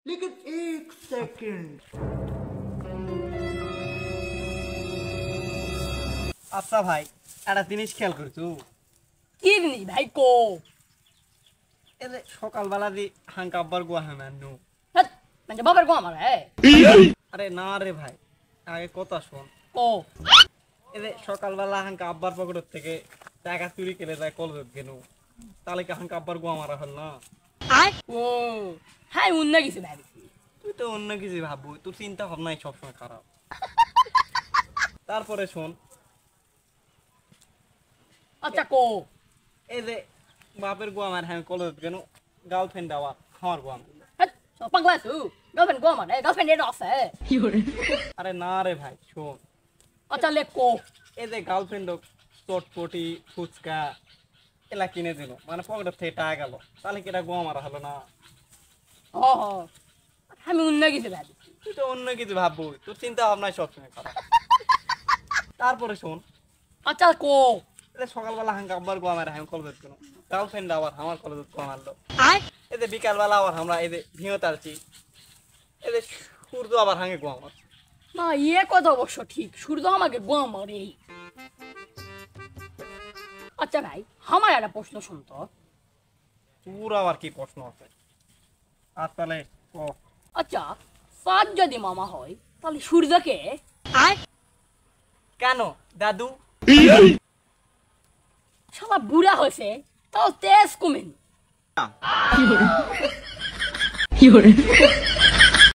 लेकिन एक सेकंड আচ্ছা ভাই একটা জিনিস খেয়াল করছো কি জিনিস ভাই কো এই যে সকালবেলা দি হাঙ্কা আব্বার গোয়া হামানো মানে বাবার গো আমার আরে না রে ভাই আগে কথা শোন ও এই যে সকালবেলা হাঙ্কা আব্বার পকেট থেকে টাকা চুরি করে যায় কলেজ গেল তাহলে কি হাঙ্কা আব্বার গোয়া মারা হল না ও হ্যাঁ অন্য কিছু ভাবছি তুই তো অন্য কিছু ভাববো তোর চিন্তা ভাবনাই সবসময় খারাপ তারপরে শোন আচ্ছা কো এই যে বাপের গোয়া মার হ্যাঁ কলেজ গেল গার্লফ্রেন্ড আবার আমার গোয়া পাগলা তু গার্লফ্রেন্ড গো আমার গার্লফ্রেন্ড এর আছে আরে না রে ভাই শোন আচ্ছা লে কো এই যে গার্লফ্রেন্ড চটপটি ফুচকা এলা কিনে দিল মানে পকেট থেকে টাকা গেল তাহলে কি এটা গোয়া মারা হলো না ও আমি অন্য কিছু ভাবছি তুই তো অন্য কিছু ভাববো তোর চিন্তা ভাবনাই সবসময় খারাপ তারপরে শোন আচ্ছা কো এই সকালবেলা হাঙ্কা আব্বার গোয়া মারা আমি কলেজ গেল গার্লফ্রেন্ড আবার আমার কলেজ গোয়া মারলো এই যে বিকালবেলা আবার আমরা এই যে ভিঁও তালছি এই যে সূর্য আবার হাঙ্গে গোয়া মার না ইয়ে কথা অবশ্য ঠিক সূর্য আমাকে গো মারে আচ্ছা ভাই আমার একটা প্রশ্ন শুনতো তোর আবার কি প্রশ্ন আছে আর তাহলে ও আচ্ছা চাঁদ যদি মামা হয় তাহলে সূর্যকে কেন দাদু শালা বুড়া হয়েছে তাও তেজ কমেনি